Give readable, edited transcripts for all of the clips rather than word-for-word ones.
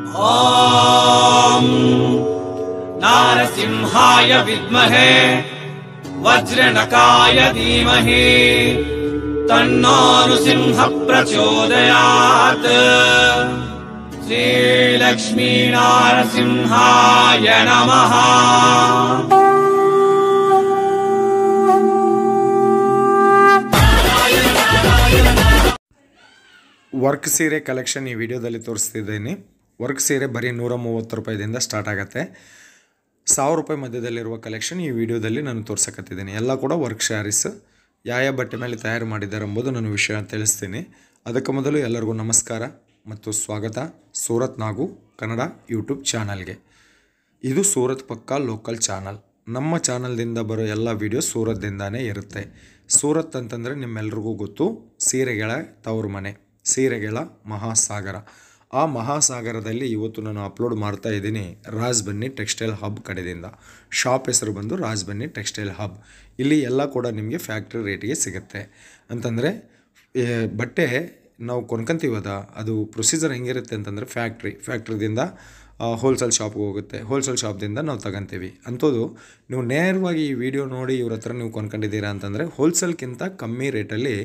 ॐ नारसिंहाय विद्महे वज्रनकाय धीमहि तन्नो नृसिंह प्रचोदयात्। श्रीलक्ष्मी नारसिंहाय नमः। ವರ್ಕ್ ಸೀರೆ ಕಲೆಕ್ಷನ್ ಈ ವಿಡಿಯೋದಲ್ಲಿ ತೋರಿಸ್ತಿದ್ದೀನಿ. ವರ್ಕ್ ಸೀರೆ ಬರೀ 130 ರೂಪಾಯಿದಿಂದ ಸ್ಟಾರ್ಟ್ ಆಗುತ್ತೆ. 1000 ರೂಪಾಯಿ ಮಧ್ಯದಲ್ಲಿರುವ ಕಲೆಕ್ಷನ್ ಈ ವಿಡಿಯೋದಲ್ಲಿ ನಾನು ತೋರ್ಸಕತ್ತಿದ್ದೀನಿ. ಎಲ್ಲ ಕೂಡ ವರ್ಕ್ ಸ್ಯಾರೀಸ್ ಯಾವ ಬಟ್ಟೆ ಮೇಲೆ ತಯಾರು ಮಾಡಿದ್ದಾರೆ ಎಂಬುದು ನಾನು ವಿಷಯ ತಿಳಿಸ್ತೀನಿ. ಅದಕ್ಕೆ ಮೊದಲು ಎಲ್ಲರಿಗೂ ನಮಸ್ಕಾರ ಮತ್ತು ಸ್ವಾಗತ ಸೂರತ್ ನಾಗು ಕನ್ನಡ ಯೂಟ್ಯೂಬ್ ಚಾನಲ್ಗೆ. ಇದು ಸೂರತ್ ಪಕ್ಕಾ ಲೋಕಲ್ ಚಾನಲ್. ನಮ್ಮ ಚಾನಲ್ದಿಂದ ಬರೋ ಎಲ್ಲ ವಿಡಿಯೋ ಸೂರತ್ದಿಂದಾನೇ ಇರುತ್ತೆ. ಸೂರತ್ ಅಂತಂದರೆ ನಿಮ್ಮೆಲ್ರಿಗೂ ಗೊತ್ತು, ಸೀರೆಗಳ ತವರು ಮನೆ, ಸೀರೆಗಳ ಮಹಾಸಾಗರ. ಆ ಮಹಾಸಾಗರದಲ್ಲಿ ಇವತ್ತು ನಾನು ಅಪ್ಲೋಡ್ ಮಾಡ್ತಾ ಇದ್ದೀನಿ ರಾಜ್ಬನ್ನಿ ಟೆಕ್ಸ್ಟೈಲ್ ಹಬ್ ಕಡೆಯಿಂದ. ಶಾಪ್ ಹೆಸರು ಬಂದು ರಾಜ್ಬನ್ನಿ ಟೆಕ್ಸ್ಟೈಲ್ ಹಬ್. ಇಲ್ಲಿ ಎಲ್ಲ ಕೂಡ ನಿಮಗೆ ಫ್ಯಾಕ್ಟ್ರಿ ರೇಟಿಗೆ ಸಿಗುತ್ತೆ. ಅಂತಂದರೆ ಬಟ್ಟೆ ನಾವು ಕೊಂಡ್ಕೊಂತೀವದ ಅದು ಪ್ರೊಸೀಜರ್ ಹೆಂಗಿರುತ್ತೆ ಅಂತಂದರೆ ಫ್ಯಾಕ್ಟ್ರಿದಿಂದ ಹೋಲ್ಸೇಲ್ ಶಾಪ್ಗೆ ಹೋಗುತ್ತೆ. ಹೋಲ್ಸೇಲ್ ಶಾಪ್ದಿಂದ ನಾವು ತಗೊತೀವಿ. ಅಂಥದ್ದು ನೀವು ನೇರವಾಗಿ ಈ ವಿಡಿಯೋ ನೋಡಿ ಇವ್ರ ಹತ್ರ ನೀವು ಕೊಂಡ್ಕೊಂಡಿದ್ದೀರಾ ಅಂತಂದರೆ ಹೋಲ್ಸೇಲ್ಗಿಂತ ಕಮ್ಮಿ ರೇಟಲ್ಲಿ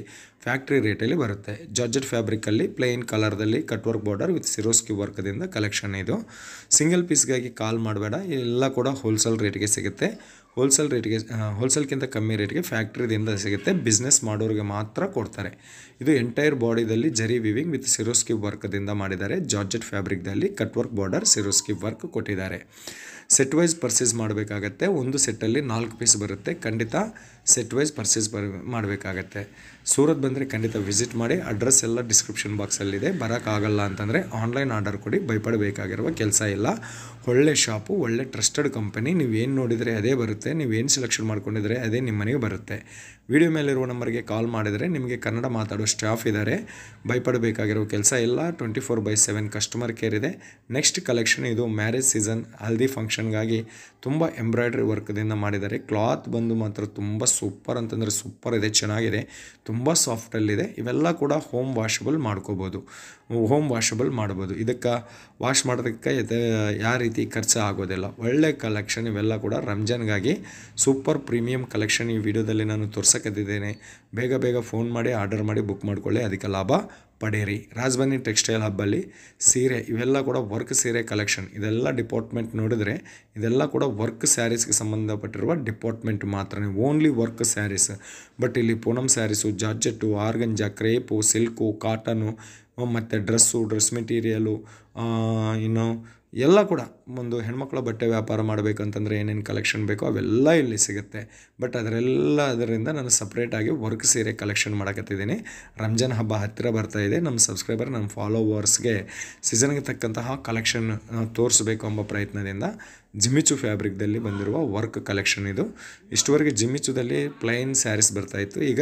ಫ್ಯಾಕ್ಟ್ರಿ ರೇಟಲ್ಲಿ ಬರುತ್ತೆ. ಜಾರ್ಜೆಟ್ ಫ್ಯಾಬ್ರಿಕಲ್ಲಿ ಪ್ಲೇನ್ ಕಲರ್ದಲ್ಲಿ cut work border with Swarovski ವರ್ಕ್ದಿಂದ ಕಲೆಕ್ಷನ್ ಇದು. ಸಿಂಗಲ್ ಪೀಸ್ಗಾಗಿ ಕಾಲ್ ಮಾಡಬೇಡ, ಎಲ್ಲ ಕೂಡ ಹೋಲ್ಸೇಲ್ ರೇಟ್ಗೆ ಸಿಗುತ್ತೆ. ಹೋಲ್ಸೇಲ್ಗಿಂತ ಕಮ್ಮಿ ರೇಟ್ಗೆ ಫ್ಯಾಕ್ಟ್ರಿದಿಂದ ಸಿಗುತ್ತೆ. ಬಿಸ್ನೆಸ್ ಮಾಡೋರಿಗೆ ಮಾತ್ರ ಕೊಡ್ತಾರೆ. ಇದು ಎಂಟೈರ್ ಬಾಡಿದಲ್ಲಿ ಜರಿ ವಿವಿಂಗ್ ವಿತ್ ಸಿರೋಸ್ಕಿ ವರ್ಕ್ದಿಂದ ಮಾಡಿದ್ದಾರೆ. ಜಾರ್ಜೆಟ್ ಫ್ಯಾಬ್ರಿಕ್ದಲ್ಲಿ cut work border Swarovski work ಕೊಟ್ಟಿದ್ದಾರೆ. ಸೆಟ್ ವೈಸ್ ಪರ್ಚೇಸ್ ಮಾಡಬೇಕಾಗತ್ತೆ. ಒಂದು ಸೆಟ್ಟಲ್ಲಿ 4 ಪೀಸ್ ಬರುತ್ತೆ. ಖಂಡಿತ ಸೆಟ್ ವೈಸ್ ಪರ್ಚೇಸ್ ಮಾಡಬೇಕಾಗತ್ತೆ. ಸೂರತ್ ಬಂದರೆ ಖಂಡಿತ ವಿಸಿಟ್ ಮಾಡಿ. ಅಡ್ರೆಸ್ ಎಲ್ಲ ಡಿಸ್ಕ್ರಿಪ್ಷನ್ ಬಾಕ್ಸಲ್ಲಿದೆ. ಬರೋಕ್ಕಾಗಲ್ಲ ಅಂತಂದರೆ ಆನ್ಲೈನ್ ಆರ್ಡರ್ ಕೊಡಿ, ಭಯಪಡಬೇಕಾಗಿರುವ ಕೆಲಸ ಇಲ್ಲ. ಒಳ್ಳೆ ಶಾಪು, ಒಳ್ಳೆ ಟ್ರಸ್ಟೆಡ್ ಕಂಪನಿ. ನೀವೇನು ನೋಡಿದರೆ ಅದೇ ಬರುತ್ತೆ, ನೀವೇನು ಸೆಲೆಕ್ಷನ್ ಮಾಡ್ಕೊಂಡಿದ್ರೆ ಅದೇ ನಿಮ್ಮ ಮನೆಗೆ ಬರುತ್ತೆ. ವಿಡಿಯೋ ಮೇಲಿರುವ ನಂಬರ್ಗೆ ಕಾಲ್ ಮಾಡಿದರೆ ನಿಮಗೆ ಕನ್ನಡ ಮಾತಾಡೋ ಸ್ಟಾಫ್ ಇದ್ದಾರೆ. ಭಯಪಡಬೇಕಾಗಿರೋ ಕೆಲಸ ಇಲ್ಲ. 24/7 ಕಸ್ಟಮರ್ ಕೇರ್ ಇದೆ. ನೆಕ್ಸ್ಟ್ ಕಲೆಕ್ಷನ್ ಇದು ಮ್ಯಾರೇಜ್ ಸೀಸನ್, ಹಲ್ದಿ ಫಂಕ್ಷನ್ಗಾಗಿ ತುಂಬ ಎಂಬ್ರಾಯ್ಡ್ರಿ ವರ್ಕ್ದಿಂದ ಮಾಡಿದ್ದಾರೆ. ಕ್ಲಾತ್ ಬಂದು ಮಾತ್ರ ತುಂಬ ಸೂಪರ್ ಅಂತಂದರೆ ಸೂಪರ್ ಇದೆ, ಚೆನ್ನಾಗಿದೆ, ತುಂಬ ಸಾಫ್ಟಲ್ಲಿದೆ. ಇವೆಲ್ಲ ಕೂಡ ಹೋಮ್ ವಾಷಬಲ್ ಮಾಡ್ಬೋದು. ಇದಕ್ಕೆ ವಾಶ್ ಮಾಡೋದಕ್ಕೆ ಯಾವ ರೀತಿ ಖರ್ಚು ಆಗೋದಿಲ್ಲ. ಒಳ್ಳೆ ಕಲೆಕ್ಷನ್ ಇವೆಲ್ಲ ಕೂಡ. ರಂಜಾನ್ಗಾಗಿ ಸೂಪರ್ ಪ್ರೀಮಿಯಂ ಕಲೆಕ್ಷನ್ ಈ ವಿಡಿಯೋದಲ್ಲಿ ನಾನು ತೋರ್ಸಕತ್ತಿದ್ದೇನೆ. ಬೇಗ ಫೋನ್ ಮಾಡಿ ಆರ್ಡರ್ ಮಾಡಿ ಬುಕ್ ಮಾಡ್ಕೊಳ್ಳಿ, ಅದಕ್ಕೆ ಲಾಭ ಪಡೀರಿ. ರಾಜ್ಬನ್ನಿ ಟೆಕ್ಸ್ಟೈಲ್ ಹಬ್ಬಲ್ಲಿ ಸೀರೆ ಇವೆಲ್ಲ ಕೂಡ ವರ್ಕ್ ಸೀರೆ ಕಲೆಕ್ಷನ್. ಇದೆಲ್ಲ ಡಿಪಾರ್ಟ್ಮೆಂಟ್ ನೋಡಿದರೆ ಇದೆಲ್ಲ ಕೂಡ ವರ್ಕ್ ಸ್ಯಾರೀಸ್ಗೆ ಸಂಬಂಧಪಟ್ಟಿರುವ ಡಿಪಾರ್ಟ್ಮೆಂಟ್ ಮಾತ್ರ, ಓನ್ಲಿ ವರ್ಕ್ ಸ್ಯಾರೀಸ್. ಬಟ್ ಇಲ್ಲಿ Poonam saris, georgette, organza, crepe, silk, cotton ಮತ್ತು ಡ್ರೆಸ್ ಮೆಟೀರಿಯಲು, ಇನ್ನು ಎಲ್ಲ ಕೂಡ ಒಂದು ಹೆಣ್ಮಕ್ಳ ಬಟ್ಟೆ ವ್ಯಾಪಾರ ಮಾಡಬೇಕಂತಂದರೆ ಏನೇನು ಕಲೆಕ್ಷನ್ ಬೇಕೋ ಅವೆಲ್ಲ ಇಲ್ಲಿ ಸಿಗುತ್ತೆ. ಬಟ್ ಅದರಿಂದ ನಾನು ಸಪ್ರೇಟಾಗಿ ವರ್ಕ್ ಸೀರೆ ಕಲೆಕ್ಷನ್ ಮಾಡಕತ್ತಿದ್ದೀನಿ. ರಂಜಾನ್ ಹಬ್ಬ ಹತ್ತಿರ ಬರ್ತಾಯಿದೆ. ನಮ್ಮ ಸಬ್ಸ್ಕ್ರೈಬರ್, ನಮ್ಮ ಫಾಲೋವರ್ಸ್ಗೆ ಸೀಸನ್ಗೆ ತಕ್ಕಂತಹ ಕಲೆಕ್ಷನ್ ತೋರಿಸ್ಬೇಕು ಎಂಬ ಪ್ರಯತ್ನದಿಂದ ಜಿಮ್ಮಿಚು ಫ್ಯಾಬ್ರಿಕ್ದಲ್ಲಿ ಬಂದಿರುವ ವರ್ಕ್ ಕಲೆಕ್ಷನ್ ಇದು. ಇಷ್ಟುವರೆಗೆ ಜಿಮ್ಮಿಚುದಲ್ಲಿ ಪ್ಲೈನ್ ಸ್ಯಾರೀಸ್ ಬರ್ತಾಯಿತ್ತು. ಈಗ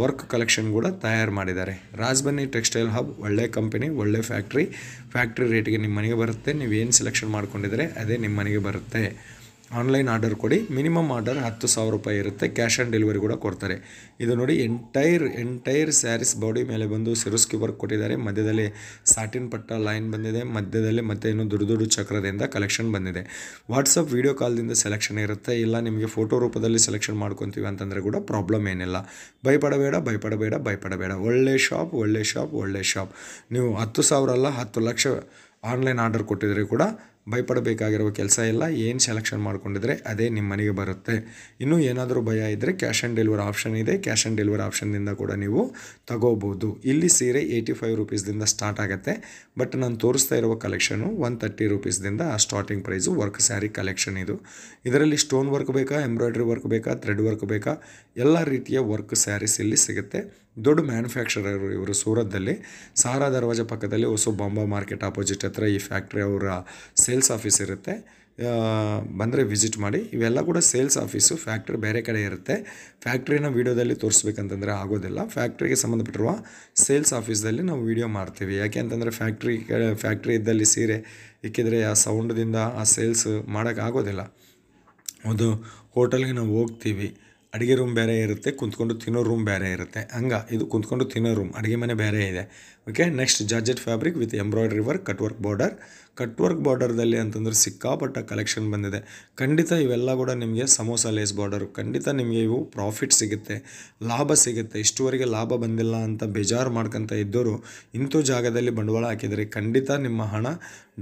ವರ್ಕ್ ಕಲೆಕ್ಷನ್ ಕೂಡ ತಯಾರು ಮಾಡಿದ್ದಾರೆ. ರಾಜ್ಬನ್ನಿ ಟೆಕ್ಸ್ಟೈಲ್ ಹಬ್ ಒಳ್ಳೆ ಕಂಪನಿ, ಒಳ್ಳೆ ಫ್ಯಾಕ್ಟ್ರಿ ರೇಟಿಗೆ ನಿಮ್ಮ ಮನೆಗೆ ಬರುತ್ತೆ. ನೀವೇನು ಸೆಲೆಕ್ಷನ್ ಮಾಡ್ಕೊಂಡಿದ್ರೆ ಅದೇ ನಿಮ್ಮ ಮನೆಗೆ ಬರುತ್ತೆ. ಆನ್ಲೈನ್ ಆರ್ಡರ್ ಕೊಡಿ. ಮಿನಿಮಮ್ ಆರ್ಡರ್ 10,000 ರೂಪಾಯಿ ಇರುತ್ತೆ. ಕ್ಯಾಶ್ ಆನ್ ಡೆಲಿವರಿ ಕೂಡ ಕೊಡ್ತಾರೆ. ಇದು ನೋಡಿ, ಎಂಟೈರ್ ಸ್ಯಾರೀಸ್ ಬಾಡಿ ಮೇಲೆ ಬಂದು ಸಿರೋಸ್ಕಿ ವರ್ಕ್ ಕೊಟ್ಟಿದ್ದಾರೆ. ಮಧ್ಯದಲ್ಲಿ ಸಾಟಿನ್ ಪಟ್ಟ ಲೈನ್ ಬಂದಿದೆ. ಮಧ್ಯದಲ್ಲಿ ಮತ್ತೆ ಇನ್ನೂ ದೊಡ್ಡ ಚಕ್ರದಿಂದ ಕಲೆಕ್ಷನ್ ಬಂದಿದೆ. ವಾಟ್ಸಪ್ ವೀಡಿಯೋ ಕಾಲ್ದಿಂದ ಸೆಲೆಕ್ಷನ್ ಇರುತ್ತೆ. ಇಲ್ಲ ನಿಮಗೆ ಫೋಟೋ ರೂಪದಲ್ಲಿ ಸೆಲೆಕ್ಷನ್ ಮಾಡ್ಕೊತೀವಿ ಅಂತಂದರೆ ಕೂಡ ಪ್ರಾಬ್ಲಮ್ ಏನಿಲ್ಲ. ಭಯಪಡಬೇಡ. ಒಳ್ಳೆ ಶಾಪ್. ನೀವು 10,000 ಅಲ್ಲ 10 ಲಕ್ಷ ಆನ್ಲೈನ್ ಆರ್ಡರ್ ಕೊಟ್ಟಿದ್ರೆ ಕೂಡ ಭಯಪಡಬೇಕಾಗಿರುವ ಕೆಲಸ ಇಲ್ಲ. ಏನು ಸೆಲೆಕ್ಷನ್ ಮಾಡ್ಕೊಂಡಿದ್ರೆ ಅದೇ ನಿಮ್ಮ ಮನೆಗೆ ಬರುತ್ತೆ. ಇನ್ನೂ ಏನಾದರೂ ಭಯ ಇದ್ದರೆ ಕ್ಯಾಶ್ ಆನ್ ಡೆಲಿವರಿ ಆಪ್ಷನ್ ಇದೆ. ಕ್ಯಾಶ್ ಆನ್ ಡೆಲಿವರಿ ಆಪ್ಷನ್ನಿಂದ ಕೂಡ ನೀವು ತಗೋಬೋದು. ಇಲ್ಲಿ ಸೀರೆ 85 ರೂಪೀಸ್ದಿಂದ ಸ್ಟಾರ್ಟ್ ಆಗುತ್ತೆ. ಬಟ್ ನಾನು ತೋರಿಸ್ತಾ ಇರುವ ಕಲೆಕ್ಷನು 130 ರೂಪೀಸ್ದಿಂದ starting price work sari collection ಇದು. ಇದರಲ್ಲಿ ಸ್ಟೋನ್ ವರ್ಕ್ ಬೇಕಾ, ಎಂಬ್ರಾಯ್ಡ್ರಿ ವರ್ಕ್ ಬೇಕಾ, ಥ್ರೆಡ್ ವರ್ಕ್ ಬೇಕಾ, ಎಲ್ಲ ರೀತಿಯ ವರ್ಕ್ ಸ್ಯಾರೀಸ್ ಇಲ್ಲಿ ಸಿಗುತ್ತೆ. ದೊಡ್ಡ ಮ್ಯಾನುಫ್ಯಾಕ್ಚರರ್ ಇವರು ಸೂರತ್ದಲ್ಲಿ. ಸಹಾರಾ ದರ್ವಾಜ ಪಕ್ಕದಲ್ಲಿ ಹೊಸ ಬಾಂಬಾ ಮಾರ್ಕೆಟ್ ಆಪೋಸಿಟ್ ಹತ್ರ ಈ ಫ್ಯಾಕ್ಟ್ರಿ ಅವರ ಸೇಲ್ಸ್ ಆಫೀಸ್ ಇರುತ್ತೆ. ಬಂದರೆ ವಿಸಿಟ್ ಮಾಡಿ. ಇವೆಲ್ಲ ಕೂಡ ಸೇಲ್ಸ್ ಆಫೀಸು. ಫ್ಯಾಕ್ಟ್ರಿ ಬೇರೆ ಕಡೆ ಇರುತ್ತೆ. ಫ್ಯಾಕ್ಟ್ರಿನ ವೀಡಿಯೋದಲ್ಲಿ ತೋರಿಸ್ಬೇಕಂತಂದರೆ ಆಗೋದಿಲ್ಲ. ಫ್ಯಾಕ್ಟ್ರಿಗೆ ಸಂಬಂಧಪಟ್ಟಿರುವ ಸೇಲ್ಸ್ ಆಫೀಸ್ದಲ್ಲಿ ನಾವು ವೀಡಿಯೋ ಮಾಡ್ತೀವಿ. ಯಾಕೆ ಅಂತಂದರೆ ಫ್ಯಾಕ್ಟ್ರಿ ಇದ್ದಲ್ಲಿ ಸೀರೆ ಇಕ್ಕಿದರೆ ಆ ಸೌಂಡ್ದಿಂದ ಆ ಸೇಲ್ಸ್ ಮಾಡೋಕ್ಕಾಗೋದಿಲ್ಲ. ಒಂದು ಹೋಟೆಲ್ಗೆ ನಾವು ಹೋಗ್ತೀವಿ, ಅಡುಗೆ ರೂಮ್ ಬೇರೆ ಇರುತ್ತೆ, ಕುಂತ್ಕೊಂಡು ತಿನ್ನೋ ರೂಮ್ ಬೇರೆ ಇರುತ್ತೆ. ಇದು ಕುಂತ್ಕೊಂಡು ತಿನ್ನೋ ರೂಮ್, ಅಡುಗೆ ಮನೆ ಬೇರೆ ಇದೆ. Okay, next georgette fabric with embroidery work, cut work ಬಾರ್ಡರ್ದಲ್ಲಿ ಅಂತಂದ್ರೆ ಸಿಕ್ಕಾಪಟ್ಟ ಕಲೆಕ್ಷನ್ ಬಂದಿದೆ. ಖಂಡಿತ ಇವೆಲ್ಲ ಕೂಡ ನಿಮಗೆ ಸಮೋಸ ಲೇಸ್ ಬಾರ್ಡರು, ಖಂಡಿತ ನಿಮಗೆ ಇವು ಪ್ರಾಫಿಟ್ ಸಿಗುತ್ತೆ, ಲಾಭ ಸಿಗುತ್ತೆ. ಇಷ್ಟುವರೆಗೆ ಲಾಭ ಬಂದಿಲ್ಲ ಅಂತ ಬೇಜಾರು ಮಾಡ್ಕೊತ ಇದ್ದವರು ಇಂಥ ಜಾಗದಲ್ಲಿ ಬಂಡವಾಳ ಹಾಕಿದರೆ ಖಂಡಿತ ನಿಮ್ಮ ಹಣ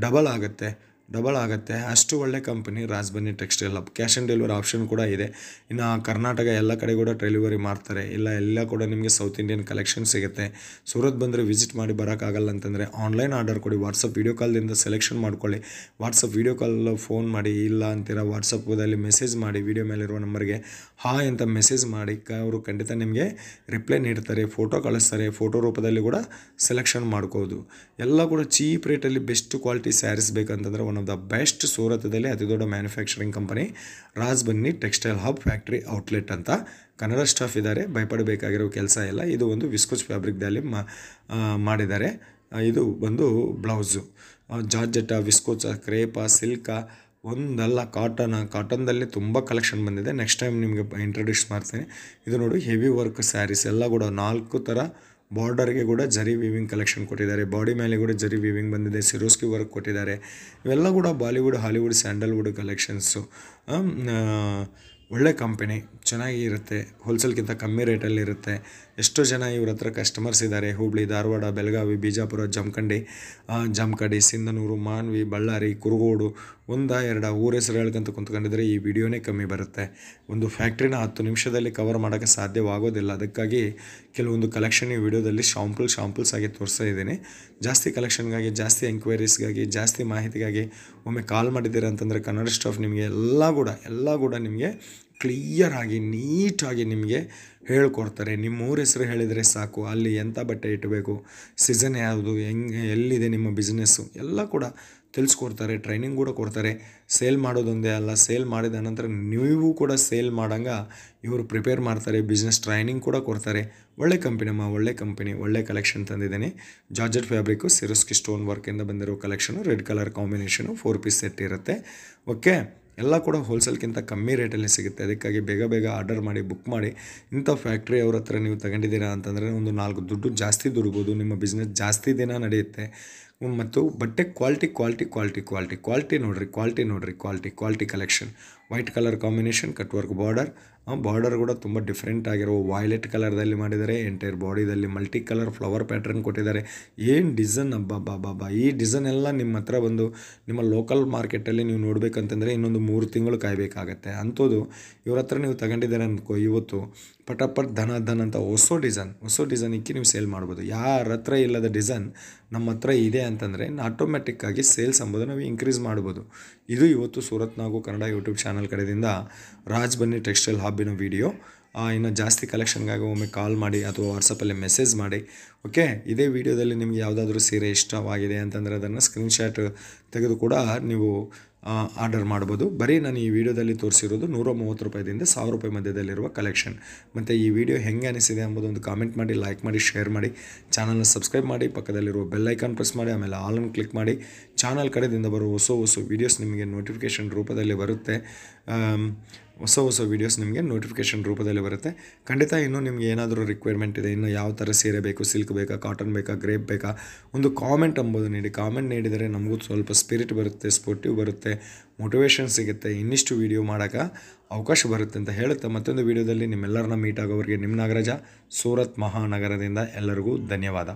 ಡಬಲ್ ಆಗುತ್ತೆ. ಅಷ್ಟು ಒಳ್ಳೆ company Rajbanni textile hub. Cash on delivery option ಕೂಡ ಇದೆ. ಇನ್ನು ಕರ್ನಾಟಕ ಎಲ್ಲ ಕಡೆ ಕೂಡ ಡೆಲಿವರಿ ಮಾಡ್ತಾರೆ. ಎಲ್ಲ ಕೂಡ ನಿಮಗೆ ಸೌತ್ ಇಂಡಿಯನ್ ಕಲೆಕ್ಷನ್ ಸಿಗುತ್ತೆ. ಸೂರತ್ ಬಂದರೆ ವಿಸಿಟ್ ಮಾಡಿ ಬರೋಕ್ಕಾಗಲ್ಲ ಅಂತಂದರೆ ಆನ್ಲೈನ್ ಆರ್ಡರ್ ಕೊಡಿ. ವಾಟ್ಸಪ್ ವೀಡಿಯೋ ಕಾಲ್ದಿಂದ ಸೆಲೆಕ್ಷನ್ ಮಾಡ್ಕೊಳ್ಳಿ. ವಾಟ್ಸಪ್ ವೀಡಿಯೋ ಕಾಲ್ ಫೋನ್ ಮಾಡಿ, ಇಲ್ಲ ಅಂತೀರ ವಾಟ್ಸಪ್ಪಲ್ಲಿ ಮೆಸೇಜ್ ಮಾಡಿ, ವೀಡಿಯೋ ಮೇಲಿರುವ ನಂಬರ್ಗೆ ಹಾಯ್ ಅಂತ ಮೆಸೇಜ್ ಮಾಡಿ, ಅವರು ಖಂಡಿತ ನಿಮಗೆ ರಿಪ್ಲೈ ನೀಡ್ತಾರೆ, ಫೋಟೋ ಕಳಿಸ್ತಾರೆ. ಫೋಟೋ ರೂಪದಲ್ಲಿ ಕೂಡ ಸೆಲೆಕ್ಷನ್ ಮಾಡ್ಕೋದು. ಎಲ್ಲ ಕೂಡ ಚೀಪ್ ರೇಟಲ್ಲಿ ಬೆಸ್ಟ್ ಕ್ವಾಲಿಟಿ ಸ್ಯಾರೀಸ್ ಬೇಕಂತಂದರೆ ಒನ್ ಆಫ್ ದ ಬೆಸ್ಟ್ ಸೂರತದಲ್ಲಿ ಅತಿ ದೊಡ್ಡ manufacturing company Rajbanni textile hub factory outlet ಅಂತ. ಕನ್ನಡ ಸ್ಟಾಫ್ ಇದ್ದಾರೆ, ಭಯಪಡಬೇಕಾಗಿರೋ ಕೆಲಸ ಇಲ್ಲ. ಇದು ಒಂದು ವಿಸ್ಕೋಸ್ ಫ್ಯಾಬ್ರಿಕ್ದಲ್ಲಿ ಮಾಡಿದ್ದಾರೆ. ಇದು ಬಂದು ಬ್ಲೌಸು ಜಾರ್ಜೆಟ, ವಿಸ್ಕೋಚ, ಕ್ರೇಪ, ಸಿಲ್ಕ ಒಂದಲ್ಲ, ಕಾಟನ್ದಲ್ಲಿ ತುಂಬ ಕಲೆಕ್ಷನ್ ಬಂದಿದೆ. ನೆಕ್ಸ್ಟ್ ಟೈಮ್ ನಿಮಗೆ ಇಂಟ್ರೊಡ್ಯೂಸ್ ಮಾಡ್ತೀನಿ. ಇದು ನೋಡಿ ಹೆವಿ ವರ್ಕ್ ಸ್ಯಾರೀಸ್ ಎಲ್ಲ ಕೂಡ 4 ಥರ ಬಾರ್ಡರ್ಗೆ ಕೂಡ ಜರಿ ವೀವಿಂಗ್ ಕಲೆಕ್ಷನ್ ಕೊಟ್ಟಿದ್ದಾರೆ. ಬಾಡಿ ಮೇಲೆ ಕೂಡ ಜರಿ ವೀವಿಂಗ್ ಬಂದಿದೆ, ಸಿರೋಸ್ಕಿ ವರ್ಕ್ ಕೊಟ್ಟಿದ್ದಾರೆ. ಇವೆಲ್ಲ ಕೂಡ ಬಾಲಿವುಡ್, ಹಾಲಿವುಡ್, ಸ್ಯಾಂಡಲ್ವುಡ್ ಕಲೆಕ್ಷನ್ಸು. ಒಳ್ಳೆ ಕಂಪನಿ, ಚೆನ್ನಾಗಿರುತ್ತೆ, ಹೋಲ್ಸೇಲ್ಗಿಂತ ಕಮ್ಮಿ ರೇಟಲ್ಲಿರುತ್ತೆ. ಎಷ್ಟೋ ಜನ ಇವ್ರ ಹತ್ರ ಕಸ್ಟಮರ್ಸ್ ಇದ್ದಾರೆ. ಹುಬ್ಳಿ, ಧಾರವಾಡ, ಬೆಳಗಾವಿ, ಬಿಜಾಪುರ, ಜಮಖಂಡಿ, ಸಿಂಧನೂರು, ಮಾನ್ವಿ, ಬಳ್ಳಾರಿ, ಕುರುಗೋಡು, 1-2 ಊರ ಹೆಸರು ಹೇಳ್ಕೊಂತ ಕುಂತ್ಕೊಂಡಿದ್ರೆ ಈ ವಿಡಿಯೋನೇ ಕಮ್ಮಿ ಬರುತ್ತೆ. ಒಂದು ಫ್ಯಾಕ್ಟ್ರಿನ 10 ನಿಮಿಷದಲ್ಲಿ ಕವರ್ ಮಾಡೋಕ್ಕೆ ಸಾಧ್ಯವಾಗೋದಿಲ್ಲ. ಅದಕ್ಕಾಗಿ ಕೆಲವೊಂದು ಕಲೆಕ್ಷನ್ ಈ ವಿಡಿಯೋದಲ್ಲಿ ಶಾಂಪಲ್ಸ್ ಆಗಿ ತೋರಿಸ್ತಾ ಇದ್ದೀನಿ. ಜಾಸ್ತಿ ಕಲೆಕ್ಷನ್ಗಾಗಿ, ಜಾಸ್ತಿ ಎಂಕ್ವೈರೀಸ್ಗಾಗಿ, ಜಾಸ್ತಿ ಮಾಹಿತಿಗಾಗಿ ಒಮ್ಮೆ ಕಾಲ್ ಮಾಡಿದ್ದೀರಾ ಅಂತಂದರೆ ಕನ್ನಡ ಸ್ಟಾಫ್ ನಿಮಗೆ ಎಲ್ಲ ಕೂಡ ನಿಮಗೆ ಕ್ಲಿಯರಾಗಿ, ನೀಟಾಗಿ ನಿಮಗೆ ಹೇಳ್ಕೊಡ್ತಾರೆ. ನಿಮ್ಮ ಊರ ಹೆಸರು ಹೇಳಿದರೆ ಸಾಕು, ಅಲ್ಲಿ ಎಂಥ ಬಟ್ಟೆ ಇಟ್ಟಬೇಕು, ಸೀಸನ್ ಯಾವುದು, ಎಲ್ಲಿದೆ ನಿಮ್ಮ ಬಿಸ್ನೆಸ್ಸು ಎಲ್ಲ ಕೂಡ ತಿಳಿಸ್ಕೊಡ್ತಾರೆ. ಟ್ರೈನಿಂಗ್ ಕೂಡ ಕೊಡ್ತಾರೆ. ಸೇಲ್ ಮಾಡೋದೊಂದೇ ಅಲ್ಲ, ಸೇಲ್ ಮಾಡಿದ ನಂತರ ನೀವು ಕೂಡ ಸೇಲ್ ಮಾಡೋಂಗೆ ಇವರು ಪ್ರಿಪೇರ್ ಮಾಡ್ತಾರೆ. ಬಿಸ್ನೆಸ್ ಟ್ರೈನಿಂಗ್ ಕೂಡ ಕೊಡ್ತಾರೆ. ಒಳ್ಳೆ ಕಂಪನಿ, ಒಳ್ಳೆ ಕಲೆಕ್ಷನ್ ತಂದಿದ್ದೀನಿ. ಜಾರ್ಜೆಟ್ ಫ್ಯಾಬ್ರಿಕ್ಕು, ಸಿರೋಸ್ಕಿ ಸ್ಟೋನ್ ವರ್ಕಿಂದ ಬಂದಿರೋ collection, red colour combination, 4 piece set ಇರುತ್ತೆ. ಓಕೆ, ಎಲ್ಲ ಕೂಡ ಹೋಲ್ಸೇಲ್ಗಿಂತ ಕಮ್ಮಿ ರೇಟಲ್ಲಿ ಸಿಗುತ್ತೆ. ಅದಕ್ಕಾಗಿ ಬೇಗ ಆರ್ಡರ್ ಮಾಡಿ, ಬುಕ್ ಮಾಡಿ. ಇಂಥ ಫ್ಯಾಕ್ಟ್ರಿ ಅವ್ರ ಹತ್ರ ನೀವು ತಗೊಂಡಿದ್ದೀರಾ ಅಂತಂದರೆ ಒಂದು 4 ದುಡ್ಡು ಜಾಸ್ತಿ ದುಡ್ಬೋದು, ನಿಮ್ಮ ಬಿಸ್ನೆಸ್ ಜಾಸ್ತಿ ದಿನ ನಡೆಯುತ್ತೆ. ಮತ್ತು ಬಟ್ಟೆ ಕ್ವಾಲಿಟಿ ನೋಡಿರಿ, collection. White colour combination, cut work border ಕೂಡ ತುಂಬ ಡಿಫ್ರೆಂಟ್ ಆಗಿರೋ ವೈಲೆಟ್ ಕಲರ್ದಲ್ಲಿ ಮಾಡಿದ್ದಾರೆ. ಎಂಟೈರ್ ಬಾಡಿದಲ್ಲಿ ಮಲ್ಟಿ ಕಲರ್ ಫ್ಲವರ್ ಪ್ಯಾಟ್ರನ್ ಕೊಟ್ಟಿದ್ದಾರೆ. ಏನು ಡಿಸೈನ್, ಅಬ್ಬಾ! ಈ ಡಿಸೈನ್ ಎಲ್ಲ ನಿಮ್ಮ ಹತ್ರ ಬಂದು ನಿಮ್ಮ ಲೋಕಲ್ ಮಾರ್ಕೆಟಲ್ಲಿ ನೀವು ನೋಡಬೇಕಂತಂದರೆ ಇನ್ನೊಂದು 3 ತಿಂಗಳು ಕಾಯಬೇಕಾಗತ್ತೆ. ಅಂಥದ್ದು ಇವ್ರ ಹತ್ರ ನೀವು ತಗೊಂಡಿದ್ದಾರೆ ಅಂದ್ಕೋ, ಇವತ್ತು ಪಟಾಪಟ್ ಧನ ಅಂತ ಹೊಸ ಡಿಸೈನ್ ಇಕ್ಕಿ ನೀವು ಸೇಲ್ ಮಾಡ್ಬೋದು. ಯಾರ ಹತ್ರ ಇಲ್ಲದ ಡಿಸೈನ್ ನಮ್ಮ ಹತ್ರ ಇದೆ ಅಂತಂದರೆ ಆಟೋಮೆಟಿಕ್ಕಾಗಿ ಸೇಲ್ಸ್ ಅಂಬೋದು ನಾವು ಇನ್ಕ್ರೀಸ್ ಮಾಡ್ಬೋದು. ಇದು ಇವತ್ತು ಸೂರತ್ ನಾಗು ಕನ್ನಡ ಯೂಟ್ಯೂಬ್ ಚಾನಲ್ ಕಡೆಯಿಂದ ರಾಜಬನ್ನಿ ಟೆಕ್ಸ್ಟೈಲ್ ಹಬ್ಬಿನ ವಿಡಿಯೋ. ಇನ್ನು ಜಾಸ್ತಿ ಕಲೆಕ್ಷನ್ಗಾಗಿ ಒಮ್ಮೆ ಕಾಲ್ ಮಾಡಿ ಅಥವಾ ವಾಟ್ಸಪ್ಪಲ್ಲಿ ಮೆಸೇಜ್ ಮಾಡಿ. ಓಕೆ, ಇದೇ ವಿಡಿಯೋದಲ್ಲಿ ನಿಮಗೆ ಯಾವುದಾದ್ರೂ ಸೀರೆ ಇಷ್ಟವಾಗಿದೆ ಅಂತಂದರೆ ಅದನ್ನು ಸ್ಕ್ರೀನ್ಶಾಟ್ ತೆಗೆದು ಕೂಡ ನೀವು ಆರ್ಡರ್ ಮಾಡ್ಬೋದು. ಬರೀ ನಾನು ಈ ವಿಡಿಯೋದಲ್ಲಿ ತೋರಿಸಿರೋದು 130 ರೂಪಾಯಿದಿಂದ 1000 ರೂಪಾಯಿ ಮಧ್ಯದಲ್ಲಿರುವ ಕಲೆಕ್ಷನ್. ಮತ್ತು ಈ ವಿಡಿಯೋ ಹೆಂಗೆ ಅನಿಸಿದೆ ಎಂಬುದೊಂದು ಕಾಮೆಂಟ್ ಮಾಡಿ, ಲೈಕ್ ಮಾಡಿ, ಶೇರ್ ಮಾಡಿ, ಚಾನಲ್ನ ಸಬ್ಸ್ಕ್ರೈಬ್ ಮಾಡಿ, ಪಕ್ಕದಲ್ಲಿರುವ ಬೆಲ್ ಐಕಾನ್ ಪ್ರೆಸ್ ಮಾಡಿ, ಆಮೇಲೆ ಆಲ್ ಕ್ಲಿಕ್ ಮಾಡಿ. ಚಾನಲ್ ಕಡೆಯಿಂದ ಬರುವ ಹೊಸ ವೀಡಿಯೋಸ್ ನಿಮಗೆ ನೋಟಿಫಿಕೇಷನ್ ರೂಪದಲ್ಲಿ ಬರುತ್ತೆ. ಹೊಸ ವೀಡಿಯೋಸ್ ನಿಮಗೆ ನೋಟಿಫಿಕೇಷನ್ ರೂಪದಲ್ಲಿ ಬರುತ್ತೆ. ಖಂಡಿತ ಇನ್ನೂ ನಿಮಗೆ ಏನಾದರೂ ರಿಕ್ವೈರ್ಮೆಂಟ್ ಇದೆ, ಇನ್ನು ಯಾವ ಥರ ಸೀರೆ ಬೇಕು, ಸಿಲ್ಕ್ ಬೇಕಾ, ಕಾಟನ್ ಬೇಕಾ, ಗ್ರೇಪ್ ಬೇಕಾ, ಒಂದು ಕಾಮೆಂಟ್ ಅಂಬೋದು ನೀಡಿ. ಕಾಮೆಂಟ್ ನೀಡಿದರೆ ನಮಗೂ ಸ್ವಲ್ಪ ಸ್ಪಿರಿಟ್ ಬರುತ್ತೆ, ಸ್ಪೋರ್ಟಿವ್ ಬರುತ್ತೆ, ಮೋಟಿವೇಶನ್ ಸಿಗುತ್ತೆ, ಇನ್ನಿಷ್ಟು ವೀಡಿಯೋ ಮಾಡೋಕ್ಕೆ ಅವಕಾಶ ಬರುತ್ತೆ ಅಂತ ಹೇಳುತ್ತಾ ಮತ್ತೊಂದು ವೀಡಿಯೋದಲ್ಲಿ ನಿಮ್ಮೆಲ್ಲರನ್ನ ಮೀಟ್ ಆಗೋವರೆಗೆ ನಿಮ್ಮ ನಾಗರಾಜ, ಸೂರತ್ ಮಹಾನಗರದಿಂದ ಎಲ್ಲರಿಗೂ ಧನ್ಯವಾದ.